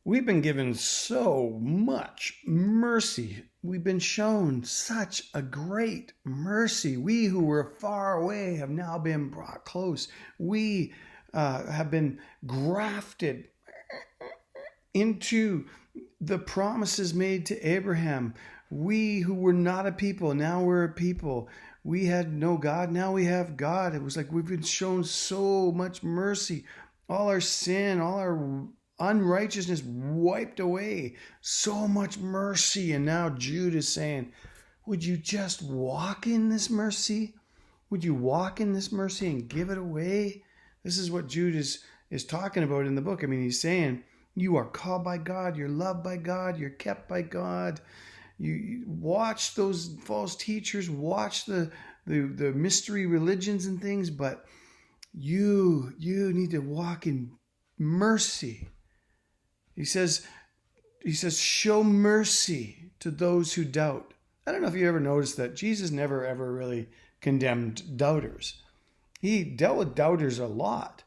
We've been given so much mercy. We've been shown such a great mercy. We who were far away have now been brought close. We have been grafted into the promises made to Abraham. We who were not a people, now we're a people. We had no God, now we have God. It was like we've been shown so much mercy. All our sin, all our unrighteousness wiped away. So much mercy. And now Jude is saying, would you just walk in this mercy? Would you walk in this mercy and give it away? This is what Jude is talking about in the book. I mean, he's saying, you are called by God, you're loved by God, you're kept by God. You watch those false teachers, watch the mystery religions and things, but you need to walk in mercy. He says, show mercy to those who doubt. I don't know if you ever noticed that Jesus never ever really condemned doubters. He dealt with doubters a lot.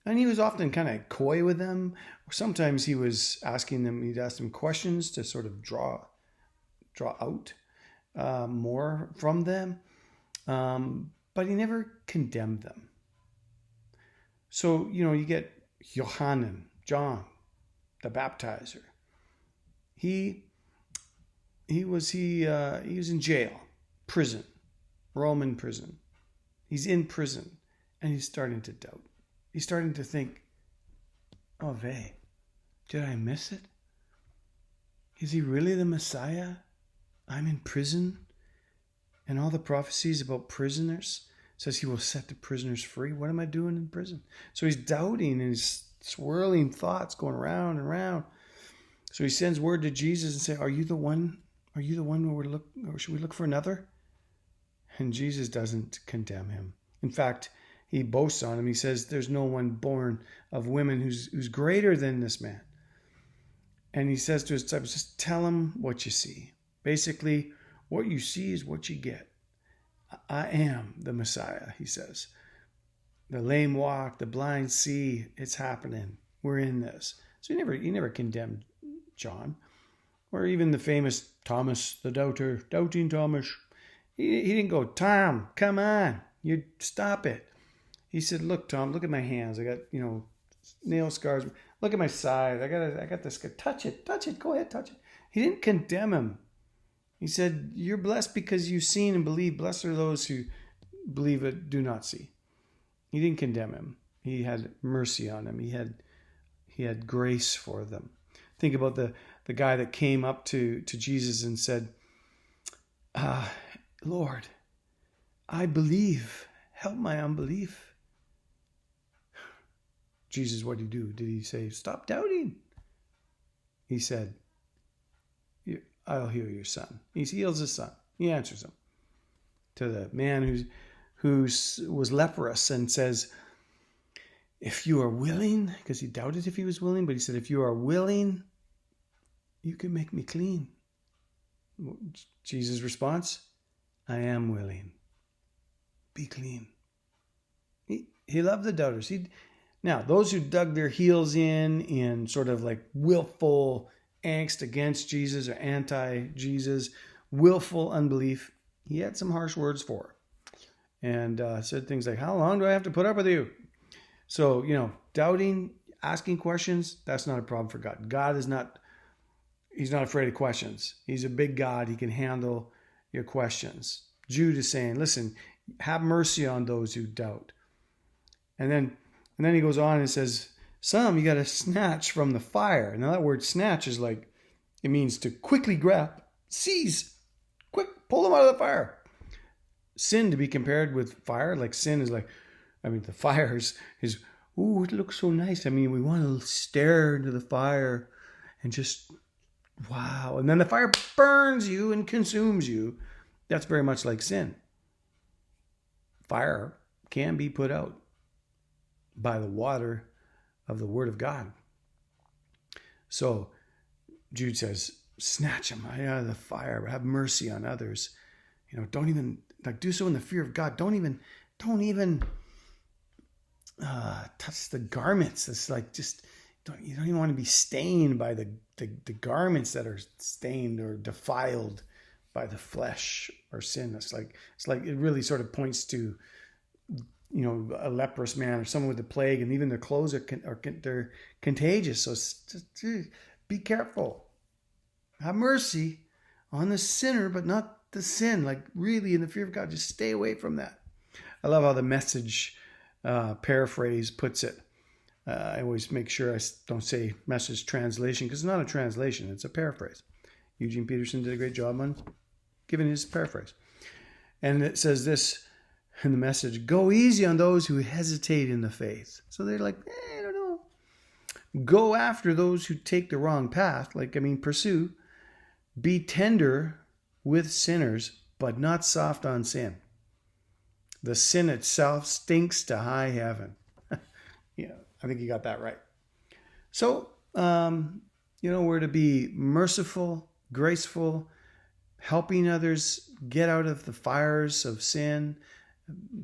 And he was often kind of coy with them. Sometimes he was asking them, he'd ask them questions to sort of draw out more from them. But he never condemned them. So, you get John, the baptizer. He was in jail, prison, Roman prison. He's in prison and he's starting to doubt. He's starting to think, oh, did I miss it? Is he really the Messiah? I'm in prison. And all the prophecies about prisoners says he will set the prisoners free. What am I doing in prison? So he's doubting and he's swirling thoughts going round and round. So he sends word to Jesus and say, are you the one? Are you the one or should we look for another? And Jesus doesn't condemn him. In fact, he boasts on him. He says, there's no one born of women who's greater than this man. And he says to his disciples, just tell him what you see. Basically, what you see is what you get. I am the Messiah, he says. The lame walk, the blind see, it's happening. We're in this. So he never condemned John. Or even the famous Thomas, the doubter, doubting Thomas. He didn't go, Tom, come on, you stop it. He said, look, Tom, look at my hands. I got, nail scars. Look at my side. I got this. Touch it. Go ahead, touch it. He didn't condemn him. He said, you're blessed because you've seen and believe. Blessed are those who believe but do not see. He didn't condemn him. He had mercy on him. He had grace for them. Think about the guy that came up to Jesus and said, Lord, I believe. Help my unbelief. Jesus, what did he do? Did he say, stop doubting? He said, I'll heal your son. He heals his son. He answers him. To the man who was leprous and says, if you are willing, because he doubted if he was willing, but he said, if you are willing, you can make me clean. Jesus' response, I am willing. Be clean. He loved the doubters. Now, those who dug their heels in sort of like willful angst against Jesus or anti-Jesus, willful unbelief, he had some harsh words for. And said things like, how long do I have to put up with you? So, doubting, asking questions, that's not a problem for God. God is not, he's not afraid of questions. He's a big God. He can handle your questions. Jude is saying, listen, have mercy on those who doubt. And then he goes on and says, some you got to snatch from the fire. Now that word snatch is like, it means to quickly grab, seize, quick, pull them out of the fire. Sin to be compared with fire, like sin is like, the fire is ooh, it looks so nice. We want to stare into the fire and just, wow. And then the fire burns you and consumes you. That's very much like sin. Fire can be put out by the water of the Word of God. So Jude says, snatch them out of the fire, have mercy on others. Don't even do so in the fear of God. Don't even touch the garments. It's like just you don't even want to be stained by the garments that are stained or defiled by the flesh or sin. It's like it really sort of points to, a leprous man or someone with the plague, and even their clothes they're contagious. So be careful. Have mercy on the sinner, but not the sin. Like, really, in the fear of God, just stay away from that. I love how the Message paraphrase puts it. I always make sure I don't say Message translation, because it's not a translation, it's a paraphrase. Eugene Peterson did a great job on giving his paraphrase. And it says this in the Message: go easy on those who hesitate in the faith. So they're like, I don't know. Go after those who take the wrong path. Pursue. Be tender with sinners, but not soft on sin. The sin itself stinks to high heaven. Yeah, I think you got that right. So, we're to be merciful, graceful, helping others get out of the fires of sin,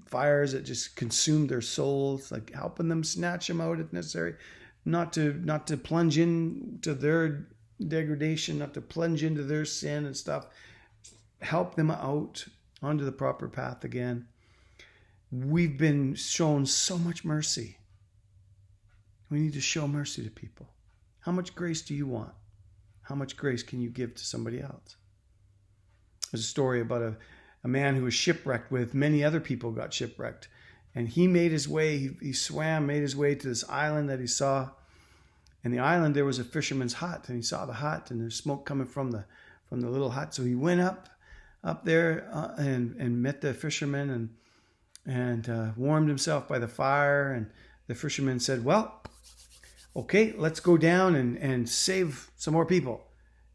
fires that just consume their souls, like helping them snatch them out if necessary, not to plunge into their degradation, not to plunge into their sin and stuff. Help them out onto the proper path again. We've been shown so much mercy. We need to show mercy to people. How much grace do you want? How much grace can you give to somebody else? There's a story about a man who was shipwrecked with many other people got shipwrecked. And he made his way, he swam, made his way to this island that he saw. And the island, there was a fisherman's hut, and he saw the hut, and there's smoke coming from the little hut. So he went up there and met the fisherman and warmed himself by the fire. And the fisherman said, well, okay, let's go down and save some more people.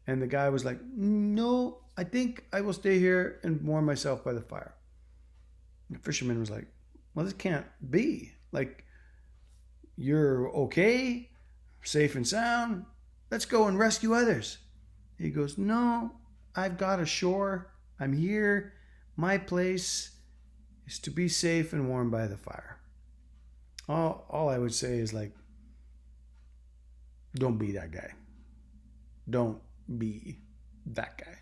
And the guy was like, no, I think I will stay here and warm myself by the fire. And the fisherman was like, well, this can't be. Like, you're okay, safe and sound. Let's go and rescue others. He goes, no, I've got a shore. I'm here. My place is to be safe and warm by the fire. All I would say is, like, don't be that guy. Don't be that guy.